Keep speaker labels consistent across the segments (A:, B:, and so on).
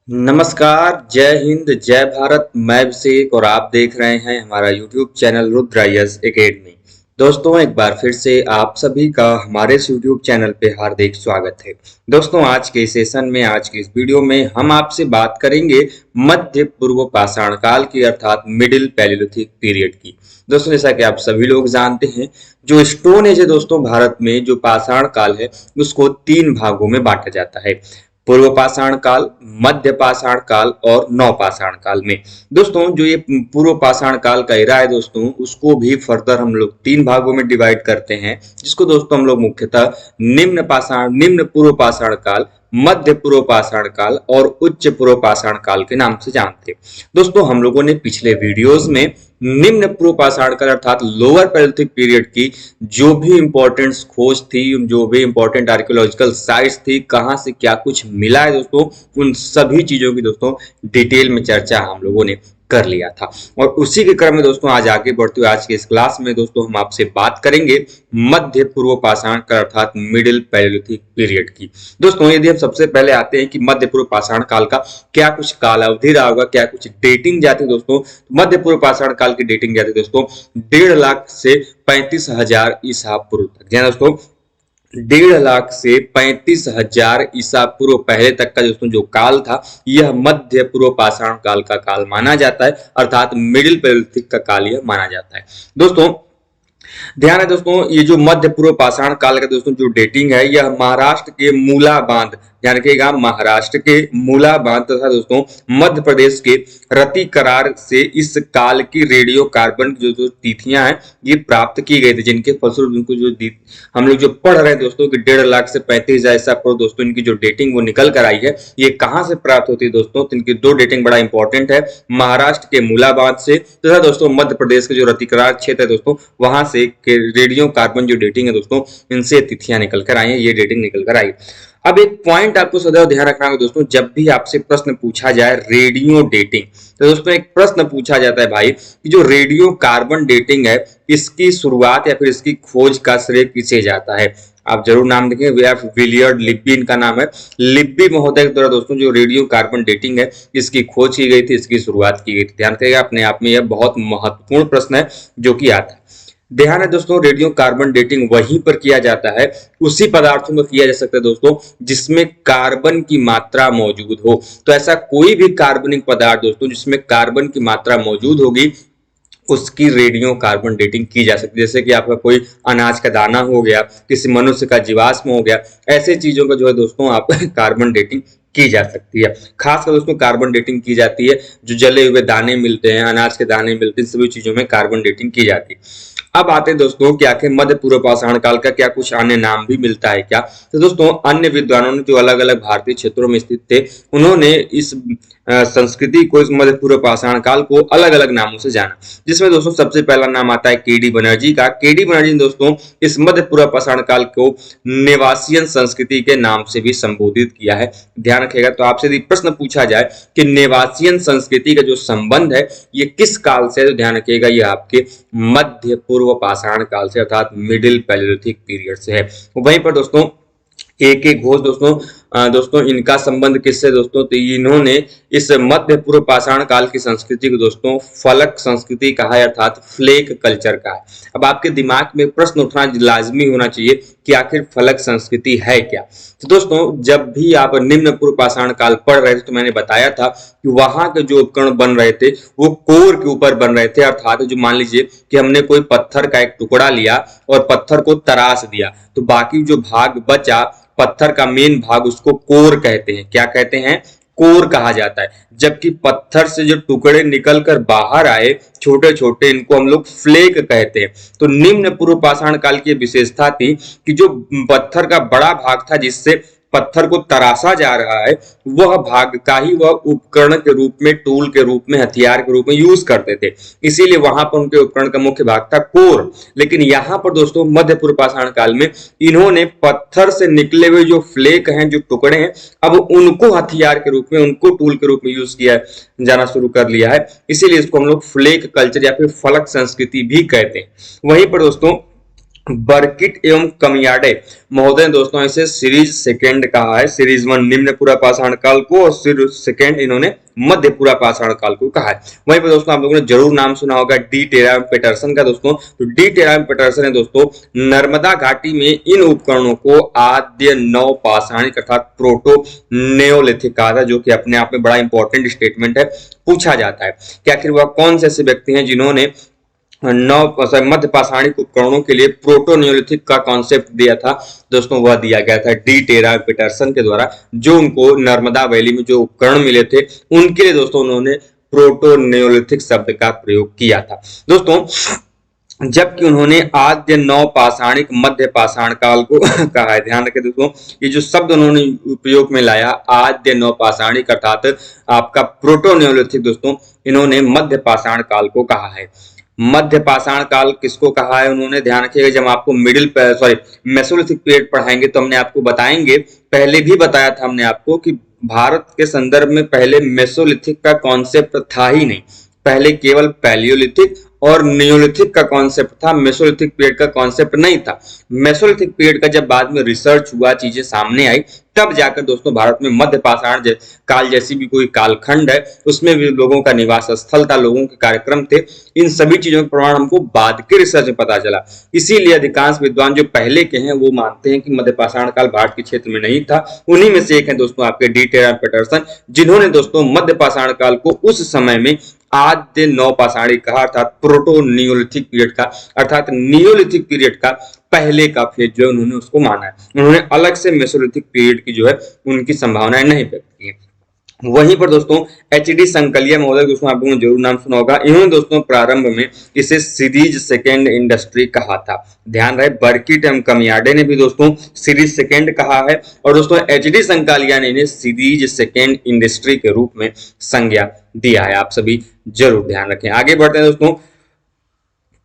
A: नमस्कार, जय हिंद, जय भारत। मैं अभिषेक और आप देख रहे हैं हमारा यूट्यूब चैनल रुद्रायस एकेडमी। दोस्तों, एक बार फिर से आप सभी का हमारे इस यूट्यूब चैनल पे हार्दिक स्वागत है। दोस्तों, आज के सेशन में, आज के इस वीडियो में हम आपसे बात करेंगे मध्य पूर्व पाषाण काल की, अर्थात मिडिल पैलियोलिथिक पीरियड की। दोस्तों, जैसा कि आप सभी लोग जानते हैं, जो स्टोन एज है दोस्तों, भारत में जो पाषाण काल है उसको 3 भागों में बांटा जाता है। पूर्व पाषाण काल, मध्य पाषाण काल और नवपाषाण काल में। दोस्तों, जो ये पूर्व पाषाण काल का एरा है दोस्तों, उसको भी फर्दर हम लोग 3 भागों में डिवाइड करते हैं, जिसको दोस्तों हम लोग मुख्यतः निम्न पूर्व पाषाण काल, मध्य पूर्व पाषाण काल और उच्च पूर्व पाषाण काल के नाम से जानते हैं। दोस्तों, हम लोगों ने पिछले वीडियोस में निम्न पूर्व पाषाण काल अर्थात लोअर पैलियोलिथिक पीरियड की जो भी इंपॉर्टेंट खोज थी, जो भी इंपॉर्टेंट आर्कियोलॉजिकल साइट्स थी, कहां से क्या कुछ मिला है दोस्तों, उन सभी चीजों की दोस्तों डिटेल में चर्चा हम लोगों ने कर लिया था। और उसी के क्रम में दोस्तों आज आगे बढ़ते हुए आज के इस क्लास में दोस्तों हम आपसे बात करेंगे मध्य पूर्व पाषाण काल अर्थात मिडिल पैलियोलिथिक पीरियड की। दोस्तों, यदि हम सबसे पहले आते हैं कि मध्य पूर्व पाषाण काल का क्या कुछ काल अवधि रहा होगा, क्या कुछ डेटिंग जाती है दोस्तों, मध्य पूर्व पाषाण काल की डेटिंग जाती है दोस्तों 1.5 लाख से 35,000 ईसा पूर्व तक। दोस्तों, 1.5 लाख से 35,000 ईसा पूर्व पहले तक का दोस्तों जो काल था, यह मध्य पूर्व पाषाण काल का काल माना जाता है, अर्थात मिडिल पैलियोलिथिक का काल यह माना जाता है। दोस्तों, ध्यान है दोस्तों, ये जो मध्य पूर्व पाषाण काल का दोस्तों जो डेटिंग है, यह महाराष्ट्र के मूला बांध, ध्यान रखिएगा, महाराष्ट्र के मूला बांध तथा दोस्तों मध्य प्रदेश के रति करार से इस काल की रेडियो कार्बन जो तिथियां हैं ये प्राप्त की गई थी, जिनके फलस्वरूप उनको जो हम लोग जो पढ़ रहे हैं दोस्तों कि 1.5 लाख से 35,000 ईसा पूर्व दोस्तों इनकी जो डेटिंग वो निकल कर आई है। ये कहां से प्राप्त होती है दोस्तों, तो इनकी 2 डेटिंग बड़ा इंपॉर्टेंट है, महाराष्ट्र के मूला बांध से तथा दोस्तों मध्य प्रदेश के जो रति करार क्षेत्र है दोस्तों वहां से रेडियो कार्बन जो डेटिंग है दोस्तों इनसे तिथियां निकल कर आई है, ये डेटिंग निकल कर आई। अब एक पॉइंट आपको सदैव ध्यान रखना होगा दोस्तों, जब भी आपसे प्रश्न पूछा जाए रेडियो डेटिंग, तो दोस्तों एक प्रश्न पूछा जाता है भाई कि जो रेडियो कार्बन डेटिंग है इसकी शुरुआत या फिर इसकी खोज का श्रेय किसे जाता है। आप जरूर नाम देखें, विलियर्ड लिब्बी इनका नाम है। लिब्बी महोदय के द्वारा दोस्तों जो रेडियो कार्बन डेटिंग है इसकी खोज की गई थी, इसकी शुरुआत की गई थी। ध्यान रखिएगा, अपने आप में यह बहुत महत्वपूर्ण प्रश्न है जो कि आता है। ध्यान है दोस्तों, रेडियो कार्बन डेटिंग वहीं पर किया जाता है, उसी पदार्थों में किया जा सकता है दोस्तों जिसमें कार्बन की मात्रा मौजूद हो। तो ऐसा कोई भी कार्बनिक पदार्थ दोस्तों जिसमें कार्बन की मात्रा मौजूद होगी उसकी रेडियो कार्बन डेटिंग की जा सकती है। जैसे कि आपका कोई अनाज का दाना हो गया, किसी मनुष्य का जीवाश्म हो गया, ऐसे चीजों का जो है दोस्तों आप कार्बन डेटिंग की जा सकती है। खासकर दोस्तों कार्बन डेटिंग की जाती है जो जले हुए दाने मिलते हैं, अनाज के दाने मिलते हैं, सभी चीजों में कार्बन डेटिंग की जाती है। अब आते हैं दोस्तों कि आखिर मध्य पूर्व पाषाण काल का क्या कुछ अन्य नाम भी मिलता है क्या। तो दोस्तों अन्य विद्वानों ने जो अलग अलग भारतीय क्षेत्रों में स्थित थे उन्होंने इस संस्कृति को, इस मध्य पूर्व पाषाण काल को अलग अलग नामों से जाना, जिसमें दोस्तों सबसे पहला नाम आता है केडी बनर्जी का। केडी बनर्जी ने दोस्तों इस मध्य पूर्व पाषाण काल को नेवासियन संस्कृति के नाम से भी संबोधित किया है। ध्यान रखिएगा, तो आपसे यदि प्रश्न पूछा जाए कि नेवासियन संस्कृति का जो संबंध है ये किस काल से है, तो ध्यान रखिएगा ये आपके मध्य पूर्व पाषाण काल से अर्थात मिडिल पैलियोलिथिक पीरियड से है। वहीं पर दोस्तों एक एक घोष दोस्तों इनका संबंध किससे दोस्तों, तो इन्होंने इस मध्य पूर्व पाषाण काल की संस्कृति को दोस्तों फलक संस्कृति कहा है, अर्थात फ्लेक कल्चर का है। अब आपके दिमाग में प्रश्न उठना लाजमी होना चाहिए कि आखिर फलक संस्कृति है क्या। तो दोस्तों जब भी आप निम्न पूर्व पाषाण काल पढ़ रहे थे तो मैंने बताया था कि वहां के जो उपकरण बन रहे थे वो कोर के ऊपर बन रहे थे, अर्थात जो मान लीजिए कि हमने कोई पत्थर का एक टुकड़ा लिया और पत्थर को तराश दिया तो बाकी जो भाग बचा पत्थर का मेन भाग उसको कोर कहते हैं। क्या कहते हैं? कोर कहा जाता है। जबकि पत्थर से जो टुकड़े निकलकर बाहर आए छोटे छोटे, इनको हम लोग फ्लेक कहते हैं। तो निम्न पूर्व पाषाण काल की विशेषता थी कि जो पत्थर का बड़ा भाग था जिससे पत्थर को तराशा जा रहा है वह भाग का ही वह उपकरण के रूप में, टूल के रूप में, हथियार के रूप में यूज करते थे। इसीलिए वहां पर उनके उपकरण का मुख्य भाग था कोर। लेकिन यहाँ पर दोस्तों मध्य पूर्व पाषाण काल में इन्होंने पत्थर से निकले हुए जो फ्लेक हैं, जो टुकड़े हैं, अब उनको हथियार के रूप में, उनको टूल के रूप में यूज किया जाना शुरू कर लिया है। इसीलिए इसको हम लोग फ्लेक कल्चर या फिर फलक संस्कृति भी कहते हैं। वहीं पर दोस्तों बर्किट एवं कमियाडे महोदय दोस्तों इसे सीरीज सेकेंड कहा है। सीरीज वन निम्न पूरा पाषाण काल को और सीरीज सेकेंड इन्होंने मध्य पूरा पाषाण काल को कहा है। वहीं पर दोस्तों आप लोगों ने जरूर नाम सुना होगा डी टेराम पेटरसन का दोस्तों। तो डी टेराम पेटरसन है दोस्तों नर्मदा घाटी में इन उपकरणों को आद्य नव पाषाणिक अर्थात प्रोटो नेओलिथिक कहा था, जो कि अपने आप में बड़ा इंपॉर्टेंट स्टेटमेंट है, पूछा जाता है कि आखिर वह कौन से ऐसे व्यक्ति हैं जिन्होंने मध्य पाषाणिक उपकरणों के लिए प्रोटो नियोलिथिक का कॉन्सेप्ट दिया था। दोस्तों वह दिया गया था डी टेरा पीटरसन के द्वारा, जो उनको नर्मदा वैली में जो उपकरण मिले थे उनके लिए दोस्तों उन्होंने प्रोटो नियोलिथिक शब्द का प्रयोग किया था। दोस्तों जबकि उन्होंने आद्य नव पाषाणिक मध्य पाषाण काल को कहा है। ध्यान रखें दोस्तों, ये जो शब्द उन्होंने उपयोग में लाया आद्य नव पाषाणिक अर्थात आपका प्रोटो नियोलिथिक, दोस्तों इन्होंने मध्य पाषाण काल को कहा है। मध्य पाषाण काल किसको कहा है उन्होंने, ध्यान रखिएगा जब आपको मेसोलिथिक पीरियड पढ़ाएंगे तो हमने आपको बताएंगे, पहले भी बताया था हमने आपको कि भारत के संदर्भ में पहले मेसोलिथिक का कॉन्सेप्ट था ही नहीं, पहले केवल पैलियोलिथिक और नियोलिथिक का कॉन्सेप्ट था, मेसोलिथिक पीरियड का कॉन्सेप्ट नहीं था। मेसोलिथिक पीरियड का जब बाद में रिसर्च हुआ, चीजें सामने आई, तब जाकर दोस्तों भारत में मध्य पाषाण काल जैसी भी कोई कालखंड है उसमें भी लोगों का निवास स्थल था, लोगों के कार्यक्रम थे। इन सभी चीजों का प्रमाण हमको बाद के रिसर्च में पता चला। इसीलिए अधिकांश विद्वान जो पहले के हैं वो मानते हैं कि मध्य पाषाण काल भारत के क्षेत्र में नहीं था। उन्हीं में से एक है दोस्तों आपके डी टेरा पेटरसन, जिन्होंने दोस्तों मध्य पाषाण काल को उस समय में आद्य नव पाषाणिक कहा अर्थात प्रोटो नियोलिथिक पीरियड का अर्थात नियोलिथिक पीरियड का पहले का फेज जो है उन्होंने उसको माना है। उन्होंने अलग से मेसोलिथिक पीरियड की जो है उनकी संभावनाएं नहीं व्यक्त की। वहीं पर दोस्तों एच डी संकलिया महोदय, दोस्तों आप लोगों ने जरूर नाम सुना होगा, इन्होंने दोस्तों प्रारंभ में इसे सीरीज सेकेंड इंडस्ट्री कहा था। ध्यान रहे बर्किट एवं कमियाडे ने भी दोस्तों सीरीज सेकेंड कहा है और दोस्तों एच डी संकालिया ने सीरीज सेकेंड इंडस्ट्री के रूप में संज्ञा दिया है। आप सभी जरूर ध्यान रखें। आगे बढ़ते हैं दोस्तों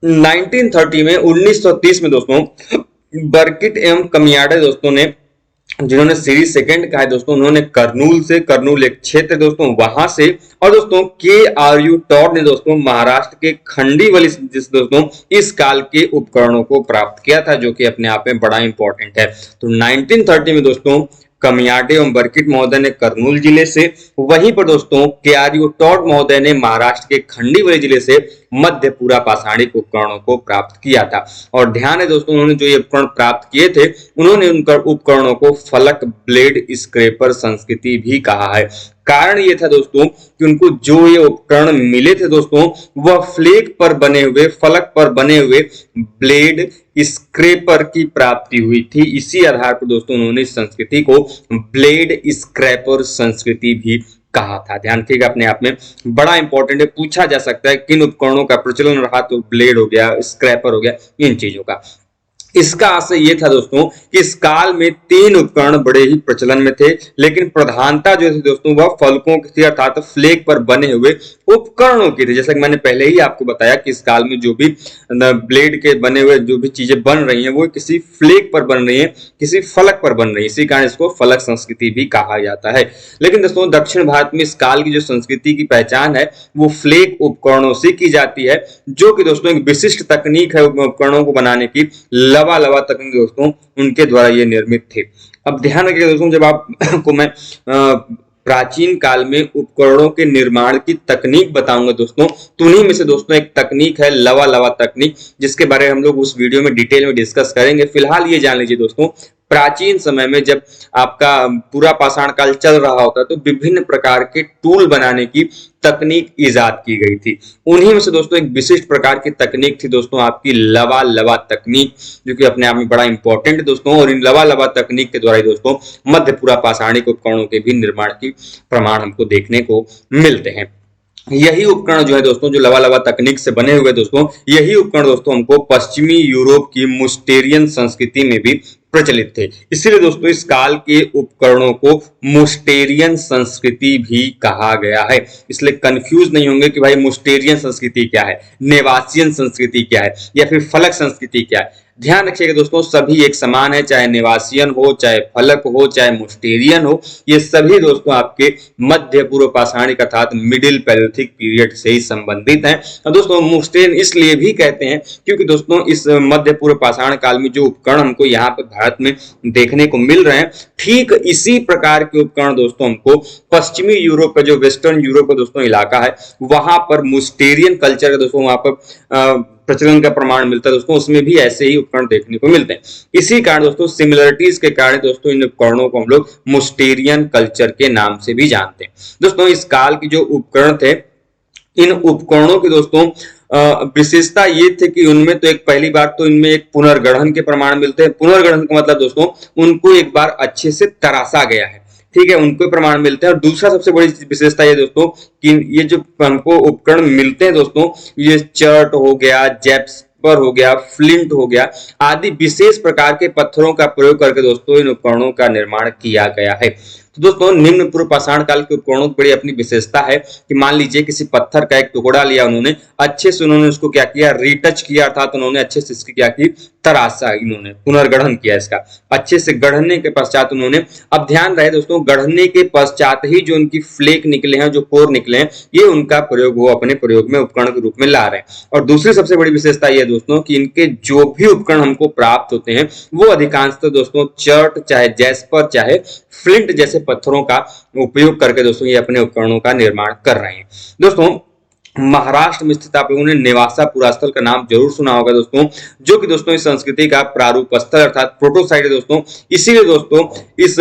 A: 1930 में 1930 में दोस्तों बर्किट एवं कमियाडे दोस्तों ने जिन्होंने सीरीज सेकंड कहा है दोस्तों, उन्होंने करनूल से, करनूल एक क्षेत्र दोस्तों वहां से, और दोस्तों के आर यू टॉड ने दोस्तों महाराष्ट्र के खंडीवली दोस्तों इस काल के उपकरणों को प्राप्त किया था, जो कि अपने आप में बड़ा इंपॉर्टेंट है। तो 1930 में दोस्तों कमियाडे एवं बर्किट महोदय ने करनूल जिले से, वहीं पर दोस्तों के आर यू टॉड महोदय ने महाराष्ट्र के खंडीवली जिले से मध्य पूरा पाषाणिक उपकरणों को प्राप्त किया था। और ध्यान है दोस्तों उन्होंने जो ये उपकरण प्राप्त किए थे उन्होंने उन उपकरणों को फलक ब्लेड स्क्रैपर संस्कृति भी कहा है। कारण ये था दोस्तों कि उनको जो ये उपकरण मिले थे दोस्तों वह फ्लेक पर बने हुए, फलक पर बने हुए ब्लेड स्क्रैपर की प्राप्ति हुई थी। इसी आधार पर दोस्तों उन्होंने इस संस्कृति को ब्लेड स्क्रैपर संस्कृति भी कहा था। ध्यान रखिएगा, अपने आप में बड़ा इंपॉर्टेंट है, पूछा जा सकता है किन उपकरणों का प्रचलन रहा, तो ब्लेड हो गया, स्क्रैपर हो गया, इन चीजों का। इसका आशय ये था दोस्तों कि इस काल में 3 उपकरण बड़े ही प्रचलन में थे, लेकिन प्रधानता जो थी दोस्तों वह फलकों की थी अर्थात फ्लेक पर बने हुए उपकरणों की थी। जैसा कि मैंने पहले ही आपको बताया कि इस काल में जो भी ब्लेड के बने हुए जो भी चीजें बन रही हैं वो किसी फ्लेक पर बन रही हैं, किसी फलक पर बन रही है, इसी कारण इसको फलक संस्कृति भी कहा जाता है। लेकिन दोस्तों दक्षिण भारत में इस काल की जो संस्कृति की पहचान है वो फ्लेक उपकरणों से की जाती है, जो कि दोस्तों एक विशिष्ट तकनीक है उपकरणों को बनाने की, लवा तकनीक दोस्तों उनके द्वारा ये निर्मित थे। अब ध्यान रखिएगा दोस्तों, जब आपको मैं प्राचीन काल में उपकरणों के निर्माण की तकनीक बताऊंगा दोस्तों, तो उन्हीं में से दोस्तों एक तकनीक है लवा तकनीक, जिसके बारे में हम लोग उस वीडियो में डिटेल में डिस्कस करेंगे। फिलहाल ये जान लीजिए दोस्तों, प्राचीन समय में जब आपका पूरा पाषाण काल चल रहा होता तो विभिन्न प्रकार के टूल बनाने की तकनीक इजाद की गई थी। उन्हीं में से दोस्तों एक विशिष्ट प्रकार की तकनीक थी दोस्तों आपकी लवा तकनीक, जो कि अपने आप में बड़ा इंपॉर्टेंट है दोस्तों। और इन लवा तकनीक के द्वारा दोस्तों मध्य पूरा पाषाणिक उपकरणों के भी निर्माण की प्रमाण हमको देखने को मिलते हैं। यही उपकरण जो है दोस्तों जो लवा तकनीक से बने हुए दोस्तों, यही उपकरण दोस्तों हमको पश्चिमी यूरोप की मुस्टेरियन संस्कृति में भी प्रचलित थे। इसीलिए दोस्तों इस काल के उपकरणों को मुस्टेरियन संस्कृति भी कहा गया है। इसलिए कंफ्यूज नहीं होंगे कि भाई मुस्टेरियन संस्कृति क्या है, नेवासियन संस्कृति क्या है, या फिर फलक संस्कृति क्या है। ध्यान रखिएगा दोस्तों, सभी एक समान है, चाहे नेवासियन हो, चाहे फलक हो, चाहे मुस्टेरियन हो, ये सभी दोस्तों आपके मध्य पूर्व पाषाणिक अर्थात मिडिल पैलियोलिथिक पीरियड से ही संबंधित हैं। और दोस्तों मुस्टेरियन इसलिए भी कहते हैं क्योंकि दोस्तों इस मध्य पूर्व पाषाण काल में जो उपकरण हमको यहाँ पे भारत में देखने को मिल रहे हैं, ठीक इसी प्रकार के उपकरण दोस्तों हमको पश्चिमी यूरोप का जो वेस्टर्न यूरोप का दोस्तों इलाका है, वहां पर मुस्टेरियन कल्चर का दोस्तों वहां पर प्रचलन का प्रमाण मिलता है दोस्तों, उसमें भी ऐसे ही उपकरण देखने को मिलते हैं। इसी कारण दोस्तों सिमिलरिटीज के कारण दोस्तों इन उपकरणों को हम लोग मुस्टेरियन कल्चर के नाम से भी जानते हैं। दोस्तों इस काल के जो उपकरण थे, इन उपकरणों के दोस्तों विशेषता ये थे कि उनमें तो एक पहली बात तो इनमें एक पुनर्गठन के प्रमाण मिलते हैं। पुनर्गठन का मतलब दोस्तों उनको एक बार अच्छे से तराशा गया है, ठीक है, उनको प्रमाण मिलते हैं। और दूसरा सबसे बड़ी विशेषता ये दोस्तों कि ये जो हमको उपकरण मिलते हैं दोस्तों, ये चर्ट हो गया, जैस्पर हो गया, फ्लिंट हो गया आदि विशेष प्रकार के पत्थरों का प्रयोग करके दोस्तों इन उपकरणों का निर्माण किया गया है। तो दोस्तों निम्न पूर्व पाषाण काल के उपकरणों की बड़ी अपनी विशेषता है कि मान लीजिए किसी पत्थर का एक टुकड़ा लिया, उन्होंने अच्छे से उन्होंने उसको क्या किया, रीटच किया, अर्थात उन्होंने अच्छे से इसकी क्या की, तराशा, इन्होंने पुनर्गठन किया इसका अच्छे से। गढ़ने के पश्चात उन्होंने, अब ध्यान रहे दोस्तों, गढ़ने के पश्चात ही जो उनकी फ्लेक निकले हैं, जो कोर निकले हैं, ये उनका प्रयोग वो अपने प्रयोग में उपकरण के रूप में ला रहे हैं। और दूसरी सबसे बड़ी विशेषता ये दोस्तों कि इनके जो भी उपकरण हमको प्राप्त होते हैं वो अधिकांशतः दोस्तों चर्ट, चाहे जैस्पर, चाहे फ्लिंट जैसे पत्थरों का उपयोग करके दोस्तों ये अपने उपकरणों का निर्माण कर रहे हैं। दोस्तों महाराष्ट्र में स्थित आप लोगों ने नेवासा पुरास्थल का नाम जरूर सुना होगा दोस्तों, जो कि दोस्तों इस संस्कृति का प्रारूप स्थल अर्थात प्रोटोसाइट है दोस्तों। इसीलिए दोस्तों इस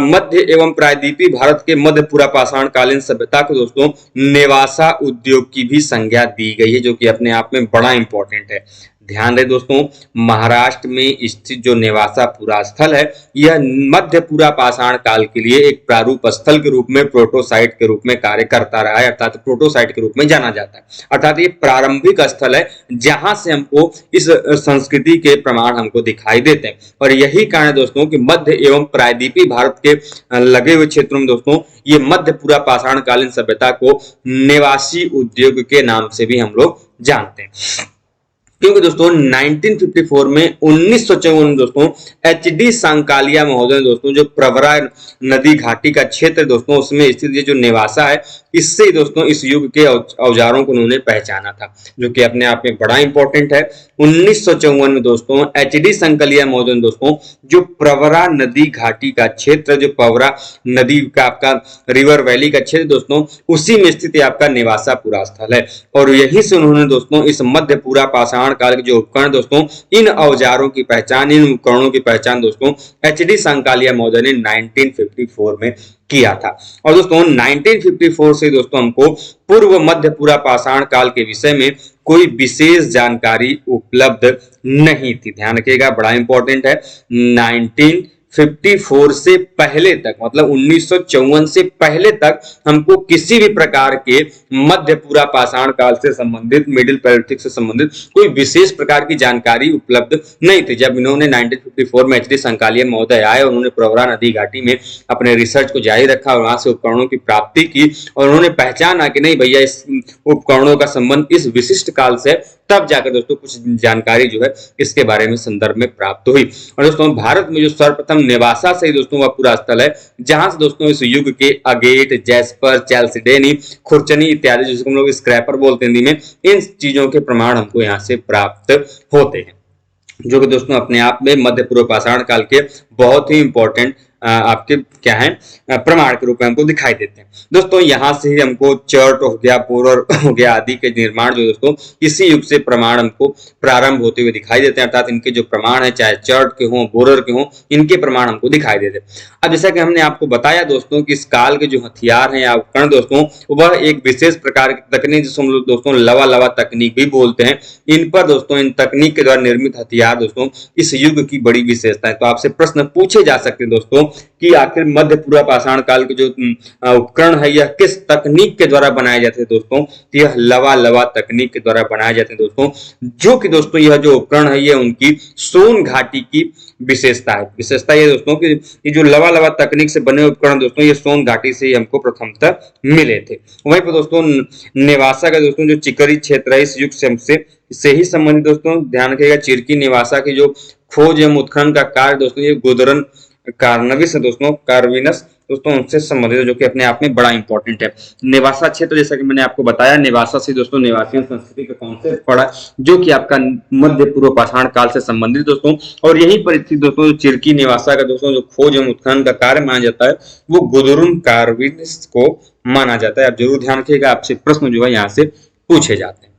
A: मध्य एवं प्रायद्वीपीय भारत के मध्य पूरा पाषाण कालीन सभ्यता को दोस्तों नेवासा उद्योग की भी संज्ञा दी गई है, जो कि अपने आप में बड़ा इंपॉर्टेंट है। ध्यान रहे दोस्तों, महाराष्ट्र में स्थित जो नेवासा पुरास्थल है, यह मध्य पूरा पाषाण काल के लिए एक प्रारूप स्थल के रूप में, प्रोटोसाइट के रूप में कार्य करता रहा है, अर्थात प्रोटोसाइट के रूप में जाना जाता है। अर्थात ये प्रारंभिक स्थल है जहां से हमको इस संस्कृति के प्रमाण हमको दिखाई देते हैं। और यही कारण है दोस्तों कि मध्य एवं प्रायद्वीपीय भारत के लगे हुए क्षेत्रों में दोस्तों ये मध्य पूरा पाषाण कालीन सभ्यता को नेवासी उद्योग के नाम से भी हम लोग जानते हैं। क्योंकि दोस्तों 1954 में 1954 में दोस्तों एचडी सांकालिया महोदय दोस्तों जो प्रवरा नदी घाटी का क्षेत्र दोस्तों उसमें स्थित ये जो नेवासा है, इससे दोस्तों इस युग के औजारों को उन्होंने पहचाना था, जो कि अपने आप में बड़ा इंपॉर्टेंट है। 1954 में दोस्तों एचडी सांकालिया महोदय दोस्तों जो प्रवरा नदी घाटी का क्षेत्र, जो प्रवरा नदी का आपका रिवर वैली का क्षेत्र दोस्तों, उसी में स्थित आपका नेवासा पुरास्थल है। और यहीं से उन्होंने दोस्तों इस मध्य पूरा पाषाण काल के जो उपकरण दोस्तों, इन औजारों की पहचान, इन उपकरणों की पहचान दोस्तों एचडी सांकालिया महोदय ने 1954 में किया था। और दोस्तों 1954 से दोस्तों हमको पूर्व मध्य पूरा पाषाण काल के विषय में कोई विशेष जानकारी उपलब्ध नहीं थी। ध्यान रखिएगा, बड़ा इंपॉर्टेंट है। 1954 से पहले तक, मतलब 1954 से पहले तक हमको किसी भी प्रकार के मध्य पूरा पाषाण काल से संबंधित, मिडिल पैलियोलिथिक से संबंधित कोई विशेष प्रकार की जानकारी उपलब्ध नहीं थी। जब इन्होंने 1954 में एचडी सांकालिया महोदय आए और उन्होंने प्रवरा नदी घाटी में अपने रिसर्च को जारी रखा और वहां से उपकरणों की प्राप्ति की और उन्होंने पहचाना कि नहीं भैया इस उपकरणों का संबंध इस विशिष्ट काल से, तब जाकर दोस्तों कुछ जानकारी जो है इसके बारे में संदर्भ में प्राप्त हुई। और दोस्तों भारत में जो सर्वप्रथम नेवासा से दोस्तों वह पूरा स्थल है जहां से दोस्तों इस युग के अगेट, जैस्पर, चैल्सिडेनी, खुरचनी इत्यादि जिसको हम लोग स्क्रैपर बोलते हैं हिंदी में, इन चीजों के प्रमाण हमको यहाँ से प्राप्त होते हैं, जो कि दोस्तों अपने आप में मध्य पूर्व पाषाण काल के बहुत ही इंपॉर्टेंट आपके क्या है प्रमाण के रूप में हमको दिखाई देते हैं। दोस्तों यहाँ से ही हमको चर्ट हो गया, बोरर हो गया आदि के निर्माण जो दोस्तों इसी युग से प्रमाण हमको प्रारंभ होते हुए दिखाई देते हैं, अर्थात इनके जो प्रमाण है चाहे चर्ट के हों, बोरर के हों, इनके प्रमाण हमको दिखाई देते हैं। अब जैसा कि हमने आपको बताया दोस्तों कि इस काल के जो हथियार हैं या उपकरण दोस्तों, वह एक विशेष प्रकार की तकनीक जिसको हम लोग दोस्तों लवा लवा तकनीक भी बोलते हैं, इन पर दोस्तों इन तकनीक के द्वारा निर्मित हथियार दोस्तों इस युग की बड़ी विशेषता है। तो आपसे प्रश्न पूछे जा सकते हैं दोस्तों कि आखिर मध्य पूर्व पाषाण काल के जो उपकरण है यह किस तकनीक के द्वारा बनाए जाते हैं दोस्तों। तो यह लवा लवा तकनीक के द्वारा बनाए जाते हैं दोस्तों, जो कि दोस्तों यह जो उपकरण है ये उनकी सोन घाटी की विशेषता है। विशेषता ये दोस्तों कि ये जो लवा लवा तकनीक से बने उपकरण दोस्तों ये सोन घाटी से हमको प्रथमतः मिले थे। वहीं पर दोस्तों नेवासा का दोस्तों जो चिकरी क्षेत्र है इस युग से ही संबंधित दोस्तों ध्यान रखिएगा। चिरकी नेवासा की जो खोज एवं उत्खनन का कार्य दोस्तों ये गुदरन कार्नविस है दोस्तों, कार्विनस दोस्तों उनसे संबंधित है, जो कि अपने आप में बड़ा इंपॉर्टेंट है। नेवासा क्षेत्र जैसा कि मैंने आपको बताया, नेवासा से दोस्तों नेवासियन संस्कृति का कॉन्सेप्ट पड़ा, जो कि आपका मध्य पूर्व पाषाण काल से संबंधित दोस्तों। और यही परिस्थिति दोस्तों चिरकी नेवासा का दोस्तों जो खोज एवं उत्खनन का कार्य माना जाता है वो गुदरुन कार्विनस को माना जाता है। आप जरूर ध्यान रखिएगा, आपसे प्रश्न जो है यहाँ से पूछे जाते हैं।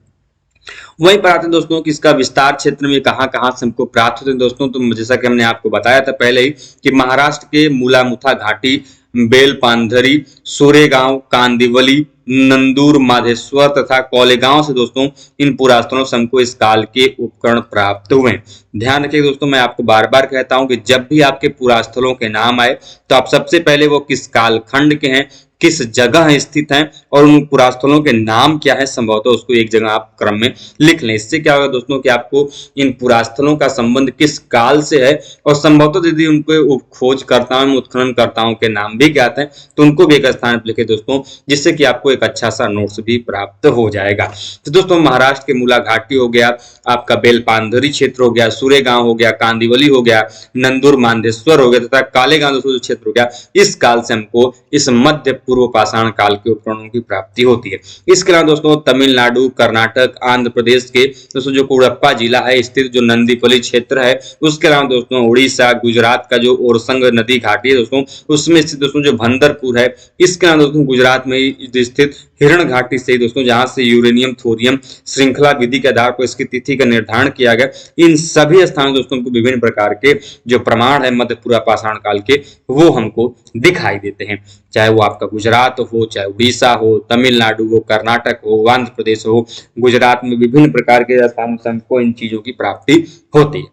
A: वहीं पर आते हैं दोस्तों कि इसका विस्तार क्षेत्र में कहां से हमको प्राप्त होते हैं दोस्तों। तो जैसा कि हमने आपको बताया था पहले ही कि महाराष्ट्र के मूलामुथा घाटी, बेलपांधरी, सूरेगांव, कांदिवली, नंदूर माधेश्वर तथा कोलेगांव से दोस्तों इन पुरास्थलों से हमको इस काल के उपकरण प्राप्त हुए। ध्यान रखिए दोस्तों, मैं आपको बार बार कहता हूं कि जब भी आपके पुरास्थलों के नाम आए तो आप सबसे पहले वो किस कालखंड के हैं, किस जगह स्थित हैं और उन पुरास्थलों के नाम क्या है संभवतः उसको एक जगह आप क्रम में लिख लें। इससे क्या होगा दोस्तों कि आपको इन पुरास्थलों का संबंध किस काल से है और संभवतः यदि उनको खोजकर्ताओं उत्खननकर्ताओं के नाम भी ज्ञात हैं तो उनको भी एक स्थान पर लिखे दोस्तों, जिससे कि आपको एक अच्छा सा नोट्स भी प्राप्त हो जाएगा। तो दोस्तों महाराष्ट्र के मूला घाटी हो गया, आपका बेलपांधरी क्षेत्र हो गया, सूरेगांव हो गया, कांदिवली हो गया, नंदूर मांधेश्वर हो गया तथा कालेगांव दोस्तों क्षेत्र हो गया, इस काल से हमको इस मध्य पूर्व पाषाण काल के उपकरणों की प्राप्ति होती है। इसके अलावा दोस्तों तमिलनाडु, कर्नाटक, आंध्र प्रदेश के दोस्तों जो कोडप्पा जिला है स्थित जो नंदीपली क्षेत्र है, उसके अलावा दोस्तों उड़ीसा, गुजरात का जो ओरसंग नदी घाटी है दोस्तों उसमें स्थित दोस्तों जो भंदरपुर है, इसके अलावा दोस्तों गुजरात में स्थित हिरण घाटी से दोस्तों जहां से यूरेनियम थोरियम श्रृंखला विधि के आधार पर इसकी तिथि का निर्धारण किया गया, इन सभी स्थानों दोस्तों को विभिन्न प्रकार के जो प्रमाण है मध्य पूर्व पाषाण काल के वो हमको दिखाई देते हैं। चाहे वो आपका गुजरात हो, चाहे उड़ीसा हो, तमिलनाडु हो, कर्नाटक हो, आंध्र प्रदेश हो, गुजरात में विभिन्न प्रकार के स्थानों से हमको इन चीजों की प्राप्ति होती है।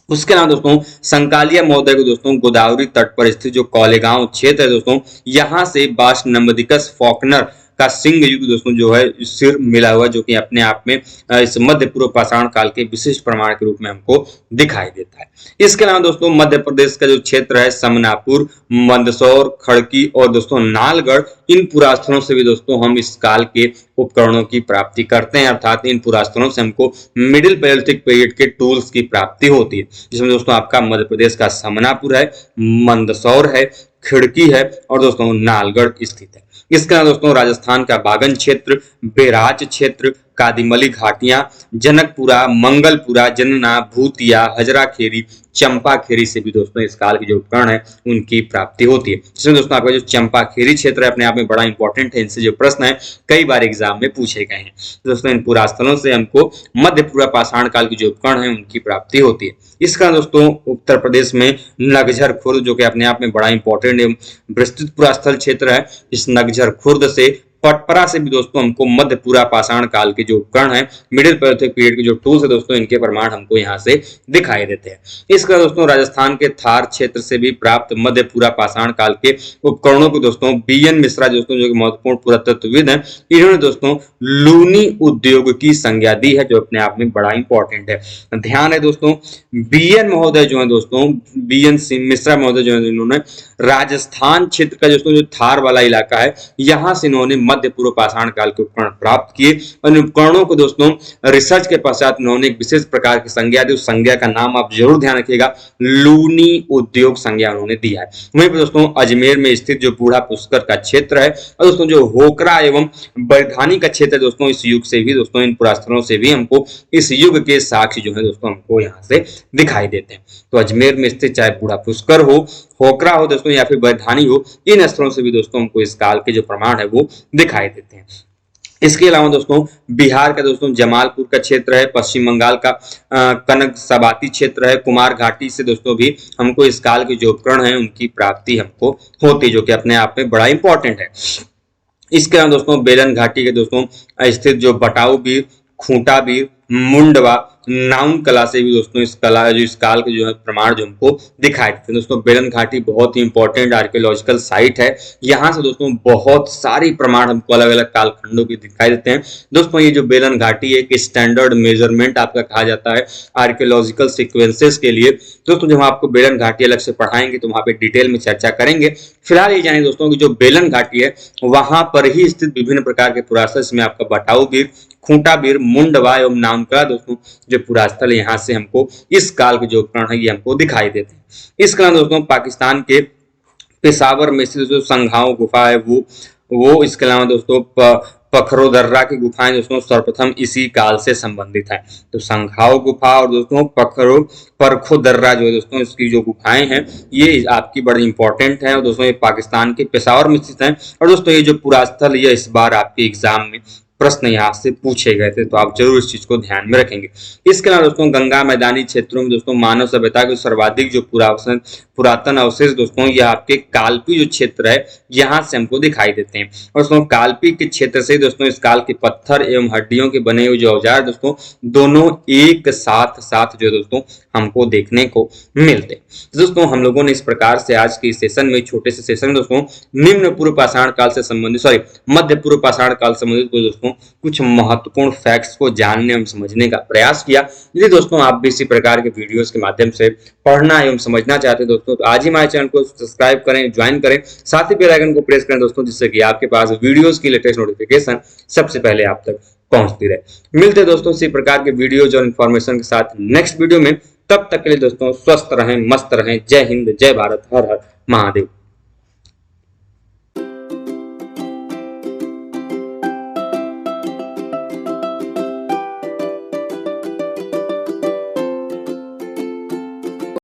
A: उसके अलावा दोस्तों संकालिया महोदय को दोस्तों गोदावरी तट पर स्थित जो कोलेगांव क्षेत्र है दोस्तों, यहाँ से बाष्पनम्बदिकस फॉकनर का सिंह युग दोस्तों जो है सिर मिला हुआ, जो कि अपने आप में इस मध्य पूर्व पाषाण काल के विशिष्ट प्रमाण के रूप में हमको दिखाई देता है। इसके अलावा दोस्तों मध्य प्रदेश का जो क्षेत्र है समनापुर, मंदसौर, खड़की और दोस्तों नालगढ़, इन पुरास्थलों से भी दोस्तों हम इस काल के उपकरणों की प्राप्ति करते हैं, अर्थात इन पुरास्थलों से हमको मिडिल पैलेolithic पीरियड के टूल्स की प्राप्ति होती है, जिसमें दोस्तों आपका मध्य प्रदेश का समनापुर है, मंदसौर है, खिड़की है और दोस्तों नालगढ़ स्थित है। इसके अलावा दोस्तों राजस्थान का बागन क्षेत्र, बेराज क्षेत्र, कादिमली घाटियां, जनकपुरा, मंगलपुरा, जनना, भूतिया, हजरा खेरी, चंपा खेरी से भी दोस्तों इस काल के जो उपकरण है उनकी प्राप्ति होती है। जिसमें दोस्तों आपका जो चंपा खेरी क्षेत्र है अपने आप में बड़ा इंपॉर्टेंट है, इनसे जो प्रश्न है कई बार एग्जाम में पूछे गए हैं। दोस्तों इन पुरास्थलों से हमको मध्य पूर्व पाषाण काल के जो उपकरण है उनकी प्राप्ति होती है। इसका दोस्तों उत्तर प्रदेश में नगझर खुर्द, जो कि अपने आप में बड़ा इंपॉर्टेंट एवं विस्तृत पुरास्थल क्षेत्र है, इस नगझर खुर्द से पटपरा से भी दोस्तों हमको मध्य पूर्व पाषाण काल के जो उपकरण है मिडिल पैलेolithic पीरियड के जो टूल्स है दोस्तों इनके प्रमाण हमको यहाँ से दिखाई देते हैं। इसका दोस्तों राजस्थान के थार क्षेत्र से भी प्राप्त मध्य पूर्व पाषाण काल के उपकरणों को दोस्तों बीएन मिश्रा दोस्तों जो कि महत्वपूर्ण पुरातत्वविद हैं, इन्होंने दोस्तों लूनी उद्योग की संज्ञा दी है, जो अपने आप में बड़ा इंपॉर्टेंट है। ध्यान है दोस्तों बीएन महोदय जो है दोस्तों बीएन मिश्रा महोदय जो है इन्होंने राजस्थान क्षेत्र का दोस्तों जो थार वाला इलाका है यहाँ से इन्होंने मध्य पूर्व पाषाण काल के उपकरण प्राप्त किए और उपकरणों को दोस्तों रिसर्च के पश्चात उन्होंने एक विशेष प्रकार की संज्ञा दी। उस संज्ञा का नाम आप जरूर ध्यान रखिएगा, लूनी उद्योग संज्ञा उन्होंने दिया है। वहीं पर दोस्तों अजमेर में स्थित जो बूढ़ा पुष्कर का क्षेत्र है और दोस्तों जो होकरा एवं बरधानी का क्षेत्र है दोस्तों इस युग से भी दोस्तों इन पुरास्थलों से भी हमको इस युग के साक्ष्य जो है दोस्तों हमको यहाँ से दिखाई देते हैं। तो अजमेर में स्थित चाहे बूढ़ा पुष्कर हो, होकरा हो दोस्तों या फिर बरधानी हो, इन स्थलों से भी दोस्तों हमको इस काल के जो प्रमाण है वो दिखाई देते हैं। इसके अलावा दोस्तों बिहार का दोस्तों जमालपुर का क्षेत्र है, पश्चिम बंगाल का कनक सबाती क्षेत्र है, कुमार घाटी से दोस्तों भी हमको इस काल के जो उपकरण है उनकी प्राप्ति हमको होती है, जो कि अपने आप में बड़ा इंपॉर्टेंट है। इसके अलावा दोस्तों बेलन घाटी के दोस्तों स्थित जो बटाऊ बीर, खूंटा बीर, मुंडवा नाउन कला से भी दोस्तों इस कला जो इस काल के जो है प्रमाण जो हमको दिखाई देते हैं। दोस्तों बेलन घाटी बहुत ही इंपॉर्टेंट आर्कियोलॉजिकल साइट है। यहाँ से दोस्तों बहुत सारी प्रमाण हमको अलग अलग कालखंडों की दिखाई देते हैं। दोस्तों ये जो बेलन घाटी एक स्टैंडर्ड मेजरमेंट आपका कहा जाता है आर्कियोलॉजिकल सीक्वेंसेस के लिए। दोस्तों जब हम आपको बेलन घाटी अलग से पढ़ाएंगे तो वहां पे डिटेल में चर्चा करेंगे। फिलहाल ये जानिए दोस्तों कि जो बेलन घाटी है वहां पर ही स्थित विभिन्न प्रकार के पुरातत्व में आपका बटाऊ बीर, खूंटा बीर, मुंडवा एवं नामका दोस्तों जो पुरास्थल यहाँ से हमको इस काल के जो उपकरण है ये हमको दिखाई देते हैं। इसके अलावा दोस्तों पाकिस्तान के पेशावर में स्थित जो संघाओं गुफा है वो इसके अलावा दोस्तों पखरोदर्रा की गुफाएं दोस्तों सर्वप्रथम इसी काल से संबंधित है। तो संघाओ गुफा और दोस्तों परखोदर्रा जो है दोस्तों इसकी जो गुफाएं हैं ये आपकी बड़ी इंपॉर्टेंट है और दोस्तों ये पाकिस्तान के पेशावर में स्थित है। और दोस्तों ये जो पुरास्थल ये इस बार आपके एग्जाम में प्रश्न यहाँ से पूछे गए थे, तो आप जरूर इस चीज को ध्यान में रखेंगे। इसके अलावा दोस्तों गंगा मैदानी क्षेत्रों में दोस्तों मानव सभ्यता के सर्वाधिक जो पुरातन अवशेष दोस्तों ये आपके कालपी जो क्षेत्र है यहाँ से हमको दिखाई देते हैं। और दोस्तों कालपी के क्षेत्र से दोस्तों इस काल के पत्थर एवं हड्डियों के बने हुए जो औजार दोस्तों दोनों एक साथ जो दोस्तों हमको देखने को मिलते हैं। दोस्तों हम लोगों ने इस प्रकार से आज के सेशन में छोटे से सेशन में दोस्तों निम्न पूर्व पाषाण काल से संबंधित मध्य पूर्व पाषाण काल से संबंधित दोस्तों कुछ महत्वपूर्ण फैक्ट्स को जानने एवं समझने का प्रयास किया। यदि दोस्तों आप भी इसी प्रकार के वीडियोस के माध्यम से पढ़ना एवं समझना चाहते हैं दोस्तों तो आज ही हमारे चैनल को सब्सक्राइब करें, ज्वाइन करें, साथ ही बेल आइकन को प्रेस करें दोस्तों, जिससे कि आपके पास वीडियोस की लेटेस्ट नोटिफिकेशन सबसे पहले आप तक पहुंचती रहे। मिलते दोस्तों इसी प्रकार के वीडियोज और इन्फॉर्मेशन के साथ नेक्स्ट वीडियो में। तब तक के लिए दोस्तों स्वस्थ रहें, मस्त रहें। जय हिंद, जय भारत, हर हर महादेव।